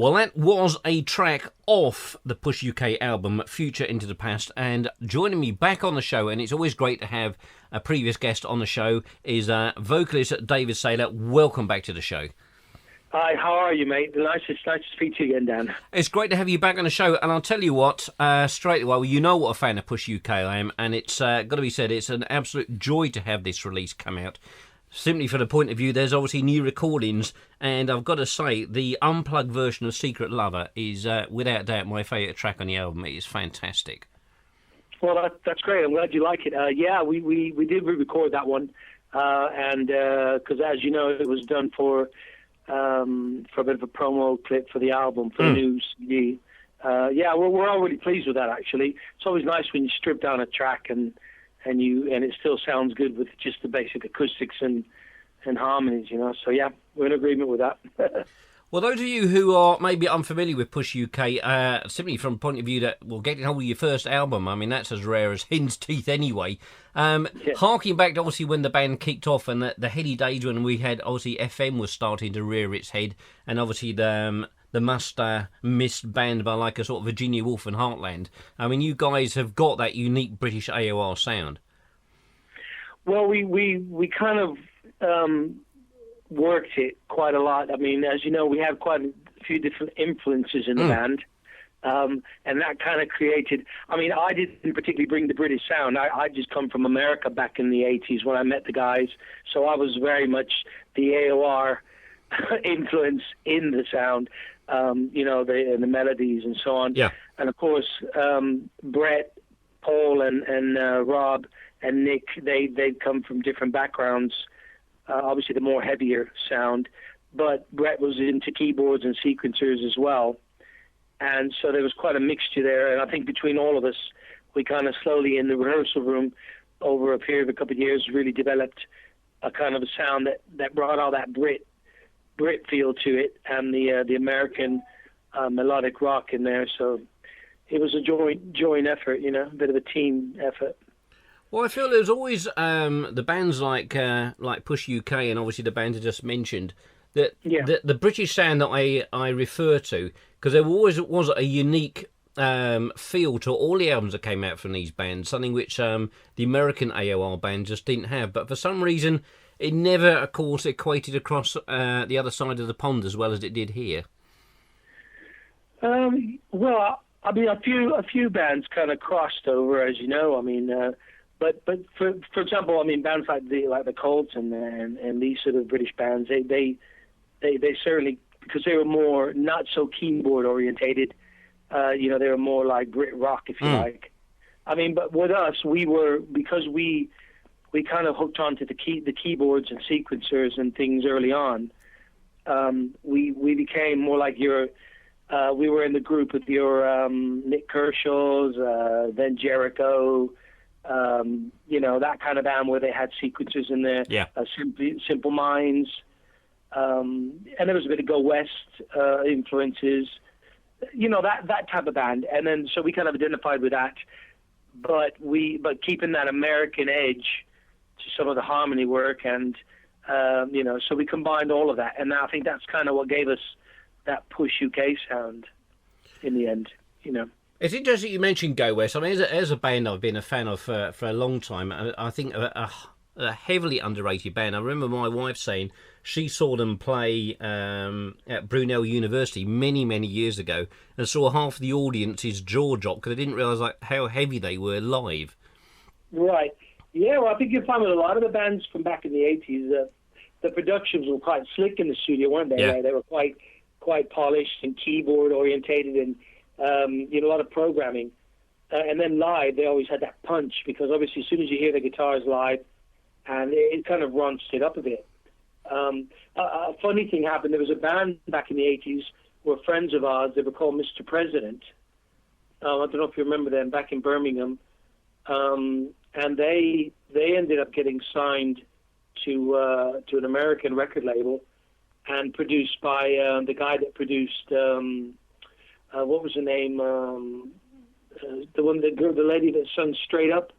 Well, that was a track off the Push UK album, Future Into the Past, and joining me back on the show, and it's always great to have a previous guest on the show, is vocalist David Saylor. Welcome back to the show. Hi, how are you, mate? Nice to speak to you again, Dan. It's great to have you back on the show, and I'll tell you what, straight away, well, you know what a fan of Push UK I am, and it's got to be said, it's an absolute joy to have this release come out. Simply from the point of view, there's obviously new recordings, and I've got to say, the unplugged version of Secret Lover is, without doubt, my favourite track on the album. It is fantastic. Well, that's great. I'm glad you like it. Yeah, we did re-record that one, and because, as you know, it was done for a bit of a promo clip for the album, for the new CD. Yeah, we're all really pleased with that, actually. It's always nice when you strip down a track and it still sounds good with just the basic acoustics and harmonies, you know. So yeah, we're in agreement with that. Well, those of you who are maybe unfamiliar with Push UK, simply from the point of view that, well, getting hold of your first album, I mean, that's as rare as hen's teeth anyway. Harking back to obviously when the band kicked off and the heady days when we had, obviously, FM was starting to rear its head, and obviously the missed band by like a sort of Virginia Woolf and Heartland. I mean, you guys have got that unique British AOR sound. Well, we kind of worked it quite a lot. I mean, as you know, we have quite a few different influences in the band, and that kind of created. I mean, I didn't particularly bring the British sound. I just come from America back in the '80s when I met the guys, so I was very much the AOR influence in the sound. You know, the melodies and so on. Yeah. And of course, Brett, Paul, and Rob and Nick, they'd come from different backgrounds. Obviously, the more heavier sound, but Brett was into keyboards and sequencers as well, and so there was quite a mixture there. And I think between all of us, we kind of slowly in the rehearsal room, over a period of a couple of years, really developed a kind of a sound that brought all that Brit feel to it, and the American melodic rock in there. So it was a joint effort, you know, a bit of a team effort. Well, I feel there's always the bands like Push UK and obviously the band I just mentioned, that the British sound that I refer to, because there always was a unique feel to all the albums that came out from these bands, something which the American AOR band just didn't have. But for some reason, it never, of course, equated across the other side of the pond as well as it did here. Well, I mean, a few bands kind of crossed over, as you know. I mean, but for example, I mean, bands like the Colts and these sort of British bands, they certainly, because they were more not so keyboard orientated. You know, they were more like Brit rock, if you like. I mean, but with us, because we kind of hooked onto the keyboards and sequencers and things early on. We became more like we were in the group with your Nick Kershaw's, then Jericho, you know, that kind of band where they had sequencers in there. Yeah. Simple Minds, and there was a bit of Go West influences. You know, that type of band. And then so we kind of identified with that, but keeping that American edge to some of the harmony work, and you know, so we combined all of that, and I think that's kind of what gave us that Push UK sound in the end, you know. It's interesting you mentioned Go West. I mean, as a band I've been a fan of for a long time. I think a heavily underrated band. I remember my wife saying she saw them play at Brunel University many, many years ago, and saw half the audience's jaw drop because they didn't realise how heavy they were live. Right. Yeah, well, I think you'll find with a lot of the bands from back in the 80s, the productions were quite slick in the studio, weren't they? Yeah. They were quite polished and keyboard orientated, and you know, a lot of programming. And then live, they always had that punch, because obviously as soon as you hear the guitars live, and it kind of raunched it up a bit. A funny thing happened. There was a band back in the 80s who were friends of ours. They were called Mr. President. I don't know if you remember them, back in Birmingham. And they ended up getting signed to an American record label, and produced by the guy that produced what was the name? The lady that sung Straight Up.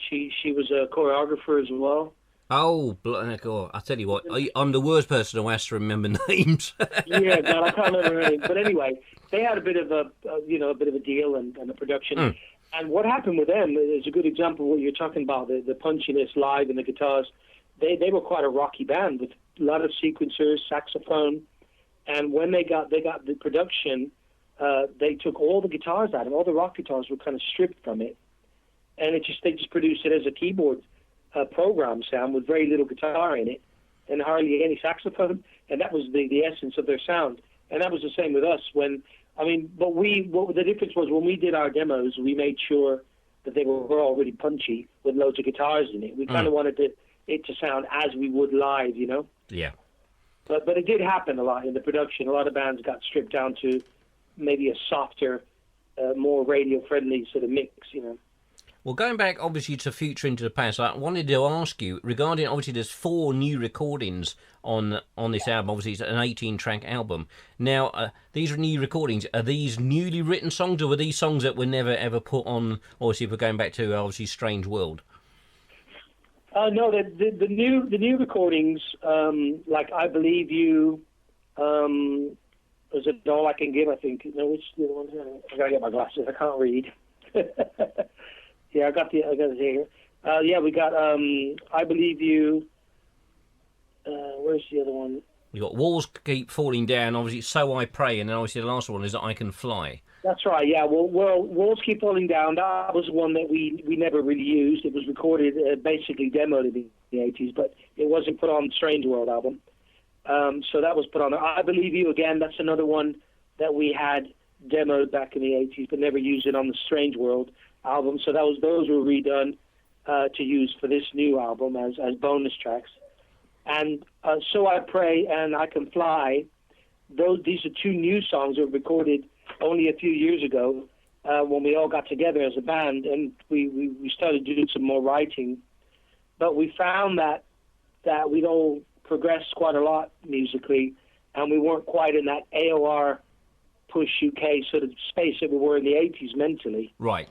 She was a choreographer as well. Oh, God, I tell you what, I'm the worst person who has to remember names. Yeah, God, I can't remember her name. But anyway, they had a bit of a bit of a deal and a production. Mm. And what happened with them is a good example of what you're talking about, the punchiness live and the guitars. They were quite a rocky band with a lot of sequencers, saxophone. And when they got the production, they took all the guitars out, and all the rock guitars were kind of stripped from it. And they just produced it as a keyboard program sound with very little guitar in it and hardly any saxophone. And that was the essence of their sound. And that was the same with us but what the difference was when we did our demos, we made sure that they were already punchy with loads of guitars in it. We kind of wanted it to sound as we would live, you know? Yeah. But it did happen a lot in the production. A lot of bands got stripped down to maybe a softer, more radio-friendly sort of mix, you know? Well, going back, obviously, to Future into the Past, I wanted to ask you, regarding, obviously, there's 4 new recordings on this album. Obviously, it's an 18-track album. Now, these are new recordings. Are these newly written songs, or were these songs that were never, ever put on, obviously, if we're going back to, obviously, Strange World? No, the new recordings, like I Believe You, is it All I Can Give, I think. No, which the other one? I gotta get my glasses. I can't read. Yeah, I got it here. Yeah, we got I Believe You. Where's the other one? You got Walls Keep Falling Down, obviously, So I Pray, and then obviously the last one is I Can Fly. That's right, yeah. Well, Walls Keep Falling Down, that was one that we never really used. It was recorded, basically demoed in the 80s, but it wasn't put on Strange World album. So that was put on there. I Believe You, again, that's another one that we had demoed back in the 80s, but never used it on the Strange World album. So those were redone to use for this new album as bonus tracks. And So I Pray and I Can Fly, these are 2 new songs that were recorded only a few years ago when we all got together as a band, and we started doing some more writing. But we found that we'd all progressed quite a lot musically, and we weren't quite in that AOR push UK sort of space that we were in the 80s mentally. Right.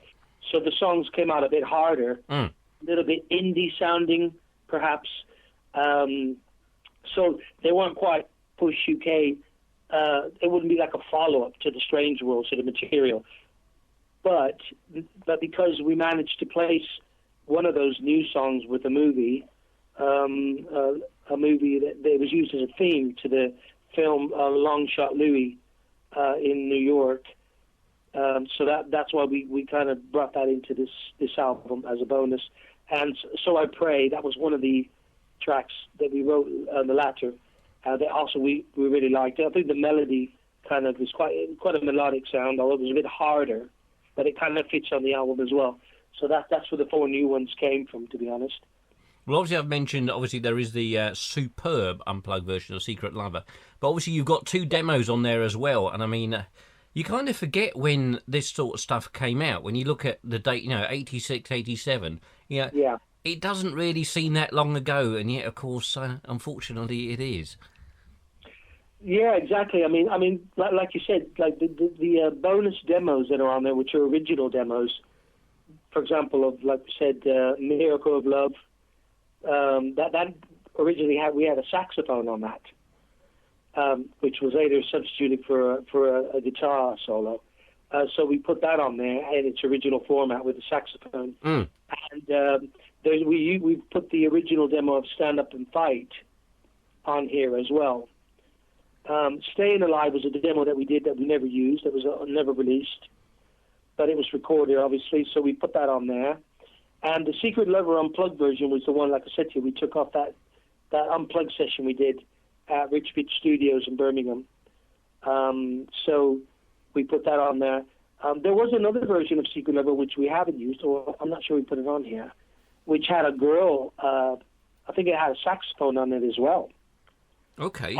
So the songs came out a bit harder, a little bit indie sounding, perhaps. So they weren't quite push UK. It wouldn't be like a follow-up to the Strange World sort of material. But because we managed to place one of those new songs with a movie, a movie that was used as a theme to the film Long Shot Louie in New York. So that's why we kind of brought that into this album as a bonus. And So I Pray, that was one of the tracks that we wrote on the latter. That also we really liked. I think the melody kind of is quite a melodic sound, although it was a bit harder, but it kind of fits on the album as well. So that's where the 4 new ones came from, to be honest. Well, obviously, I've mentioned, obviously, there is the superb unplugged version of Secret Lover. But obviously, you've got 2 demos on there as well. And I mean, you kind of forget when this sort of stuff came out. When you look at the date, 86, 87, Yeah. It doesn't really seem that long ago. And yet, of course, unfortunately, it is. Yeah, exactly. I mean, like you said, like the bonus demos that are on there, which are original demos, for example, of, like we said, Miracle of Love, that originally we had a saxophone on that, which was later substituted for a guitar solo. So we put that on there in its original format with the saxophone. And we put the original demo of Stand Up and Fight on here as well. Staying Alive was a demo that we did that we never used, that was never released, but it was recorded, obviously, so we put that on there. And the Secret Lover Unplugged version was the one, like I said to you, we took off that Unplugged session we did at Rich Beach Studios in Birmingham. So we put that on there. There was another version of Secret Lover which we haven't used, or I'm not sure we put it on here, which had a girl, I think it had a saxophone on it as well. Okay.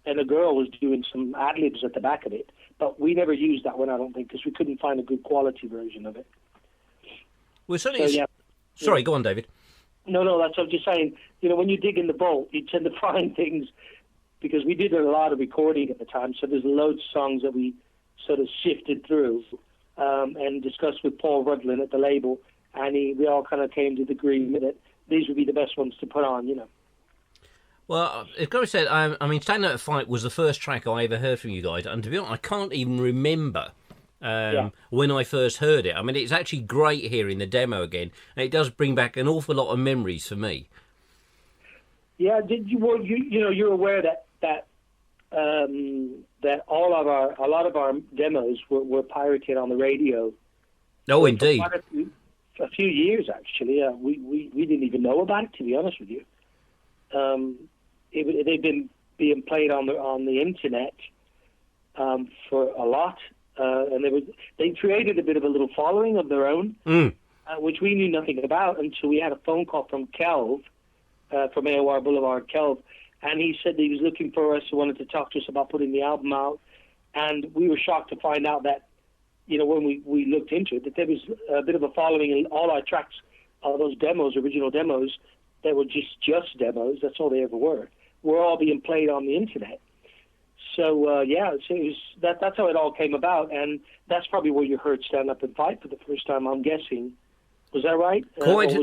And a girl was doing some ad-libs at the back of it. But we never used that one, I don't think, because we couldn't find a good quality version of it. Well, certainly. Sorry, go on, David. No, that's what I'm just saying. When you dig in the vault, you tend to find things, because we did a lot of recording at the time, so there's loads of songs that we sort of sifted through and discussed with Paul Rudlin at the label, and we all kind of came to the agreement that these would be the best ones to put on, you know. Well, it's got to be said, I mean, Stand Up and Fight was the first track I ever heard from you guys, and to be honest, I can't even remember when I first heard it. I mean, it's actually great hearing the demo again, and it does bring back an awful lot of memories for me. Yeah, did you? Well, you're aware that a lot of our demos were pirated on the radio. Oh, indeed. For a few years, actually. We didn't even know about it, to be honest with you. They've been being played on the internet for a lot, and they created a bit of a little following of their own, which we knew nothing about until we had a phone call from Kelv, from AOR Boulevard, Kelv, and he said that he was looking for us, he wanted to talk to us about putting the album out, and we were shocked to find out that, when we looked into it, that there was a bit of a following in all our tracks, those demos, original demos, that were just demos, that's all they ever were all being played on the internet. So, that's how it all came about, and that's probably where you heard Stand Up and Fight for the first time, I'm guessing. Was that right?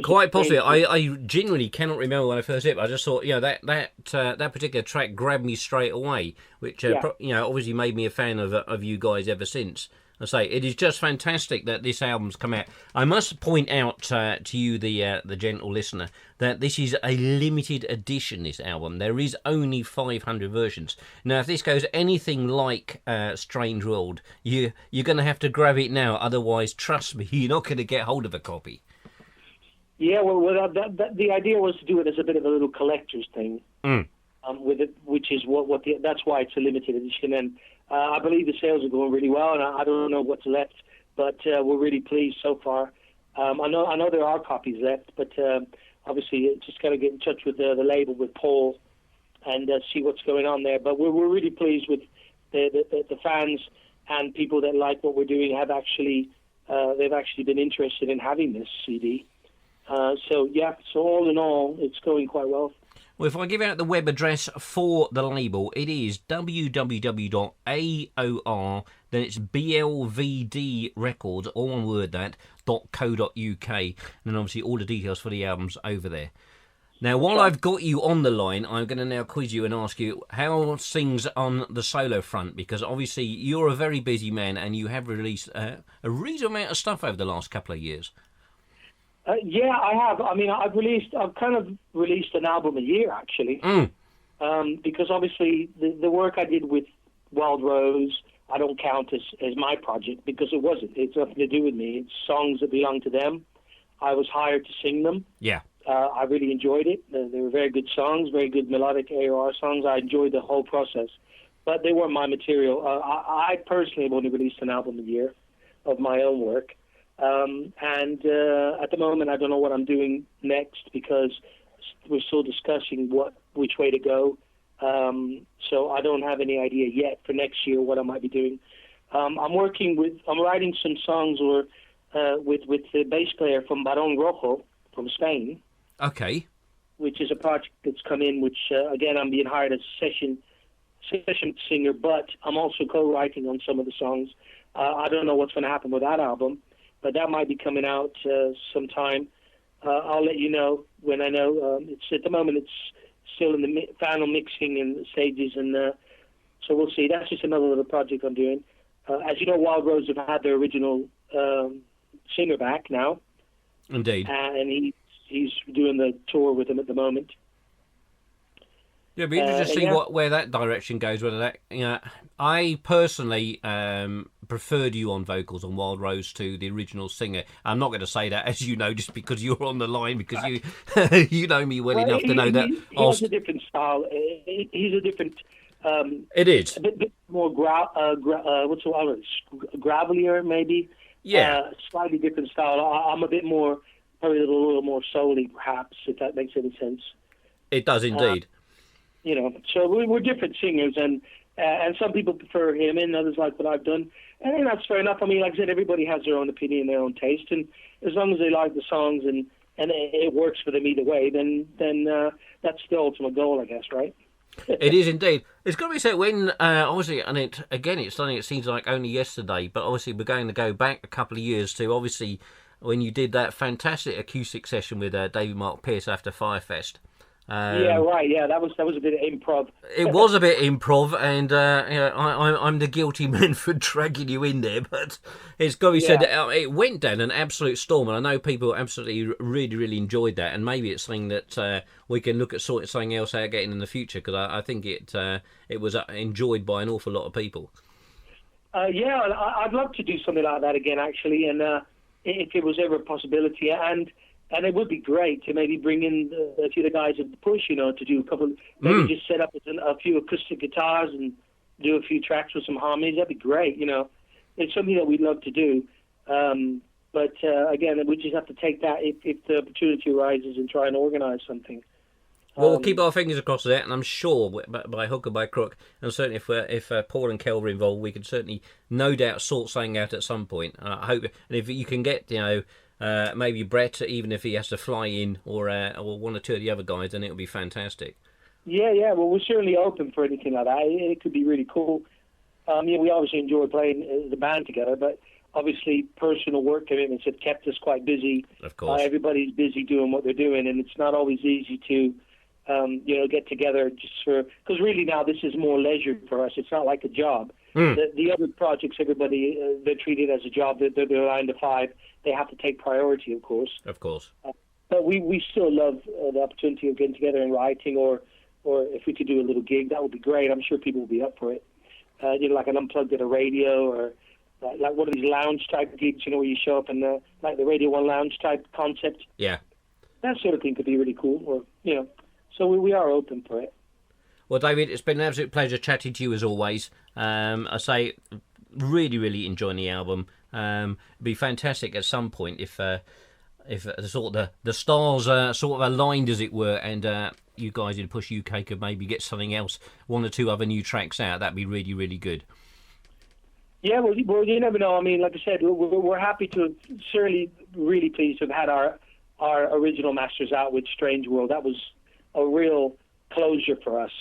Quite possibly. I genuinely cannot remember when I first hit it. I just thought, that particular track grabbed me straight away, which obviously made me a fan of you guys ever since. I say it is just fantastic that this album's come out. I must point out to you, the gentle listener, that this is a limited edition. This album, there is only 500 versions. Now, if this goes anything like Strange World, you're going to have to grab it now. Otherwise, trust me, you're not going to get hold of a copy. Yeah, well, the idea was to do it as a bit of a little collector's thing, with it, which is that's why it's a limited edition. And I believe the sales are going really well, and I don't know what's left, but we're really pleased so far. I know there are copies left, but obviously just got to get in touch with the label, with Paul, and see what's going on there. But we're really pleased with the fans and people that like what we're doing have actually they've actually been interested in having this CD. So all in all, it's going quite well. Well, if I give out the web address for the label, it is www.aor, then it's BLVD Records, all one word that, .co.uk, and then obviously all the details for the albums over there. Now, while I've got you on the line, I'm going to now quiz you and ask you how things on the solo front, because obviously you're a very busy man and you have released a reasonable amount of stuff over the last couple of years. Yeah, I have. I mean, I've kind of released an album a year, actually, because obviously the work I did with Wild Rose, I don't count as my project, because it wasn't. It's nothing to do with me. It's songs that belong to them. I was hired to sing them. Yeah. I really enjoyed it. They were very good songs, very good melodic AOR songs. I enjoyed the whole process, but they weren't my material. I personally have only released an album a year of my own work. And at the moment, I don't know what I'm doing next, because we're still discussing which way to go. So I don't have any idea yet for next year what I might be doing. I'm writing some songs with the bass player from Barón Rojo from Spain. Okay. Which is a project that's come in, which again, I'm being hired as a session singer, but I'm also co-writing on some of the songs. I don't know what's going to happen with that album, but that might be coming out sometime. I'll let you know when I know. At the moment, it's still in the final mixing and stages, and so we'll see. That's just another little project I'm doing. As you know, Wild Rose have had their original singer back now. Indeed. And he's doing the tour with them at the moment. Yeah, it'd be interesting to see where that direction goes. Whether that, I personally preferred you on vocals on Wild Rose to the original singer. I'm not going to say that, as you know, just because you're on the line, because you you know me well enough to know that. He has a different style. He's a different. It is a bit more what's the word? Gravelier, maybe. Yeah, slightly different style. I'm a bit more, probably a little more soul-y, perhaps, if that makes any sense. It does indeed. So we're different singers, and some people prefer him, and others like what I've done, and that's fair enough. I mean, like I said, everybody has their own opinion, their own taste, and as long as they like the songs and it works for them either way, then that's the ultimate goal, I guess, right? It is indeed. It's got to be said when obviously, and it's something it seems like only yesterday, but obviously we're going to go back a couple of years to obviously when you did that fantastic acoustic session with David Mark Pierce after Firefest. Yeah, right. Yeah, that was a bit of improv. It was a bit improv, and I'm the guilty man for dragging you in there. But it's got to be said, it went down an absolute storm, and I know people absolutely really, really enjoyed that. And maybe it's something that we can look at sorting something else out getting in the future, because I think it was enjoyed by an awful lot of people. Yeah, I'd love to do something like that again, actually, and if it was ever a possibility, and it would be great to maybe bring in a few of the guys at the Push, to do a couple, maybe just set up a few acoustic guitars and do a few tracks with some harmonies. That'd be great, It's something that we'd love to do. But again, we just have to take that if the opportunity arises and try and organise something. Well, we'll keep our fingers across that, and I'm sure by hook or by crook, and certainly if Paul and Kel are involved, we can certainly, no doubt, sort something out at some point. I hope, and if you can get, maybe Brett, even if he has to fly in, or one or two of the other guys, then it'll be fantastic. Yeah. Well, we're certainly open for anything like that. It could be really cool. We obviously enjoy playing the band together, but obviously personal work commitments have kept us quite busy. Of course. Everybody's busy doing what they're doing, and it's not always easy to get together because really now this is more leisure for us. It's not like a job. The other projects, everybody, they're treated as a job. They're 9 to 5. They have to take priority, of course. Of course. But we still love the opportunity of getting together and writing, or if we could do a little gig, that would be great. I'm sure people will be up for it. Like an unplugged at a radio, or like one of these lounge type gigs, where you show up and like the Radio 1 lounge type concept. Yeah. That sort of thing could be really cool. Or so we are open for it. Well, David, it's been an absolute pleasure chatting to you as always. I say, really, really enjoying the album. It'd be fantastic at some point if sort of the stars sort of aligned, as it were, and you guys in Push UK could maybe get something else, one or two other new tracks out. That'd be really, really good. Yeah, well, you never know. I mean, like I said, we're happy to, certainly really pleased to have had our original masters out with Strange World. That was a real closure for us.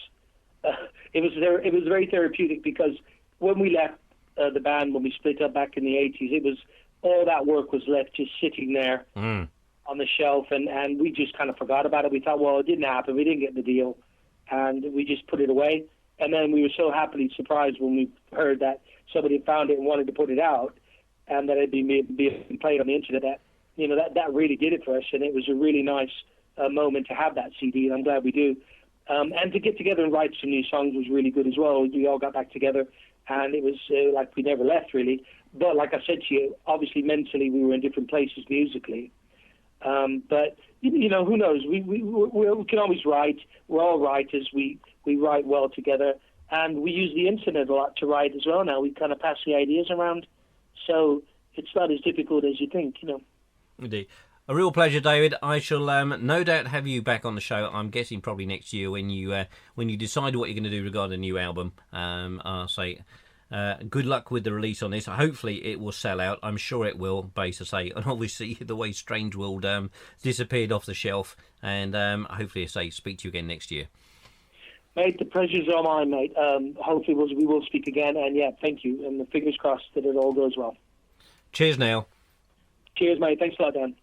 It was very therapeutic, because when we left the band, when we split up back in the 80s, it was all that work was left just sitting there on the shelf, and we just kind of forgot about it. We thought, well, it didn't happen. We didn't get the deal, and we just put it away. And then we were so happily surprised when we heard that somebody had found it and wanted to put it out, and that it had been played on the internet. That really did it for us, and it was a really nice moment to have that CD, and I'm glad we do. And to get together and write some new songs was really good as well. We all got back together, and it was like we never left, really. But like I said to you, obviously mentally we were in different places musically. But who knows? We can always write. We're all writers. We write well together, and we use the internet a lot to write as well now. We kind of pass the ideas around, so it's not as difficult as you think, Indeed. A real pleasure, David. I shall no doubt have you back on the show. I'm guessing probably next year when you decide what you're going to do regarding the new album. I'll say good luck with the release on this. Hopefully it will sell out. I'm sure it will, based to say. And obviously the way Strange World disappeared off the shelf. And hopefully, speak to you again next year. Mate, the pleasure's all mine, mate. Hopefully we will speak again. And yeah, thank you. And the fingers crossed that it all goes well. Cheers now. Cheers, mate. Thanks a lot, Dan.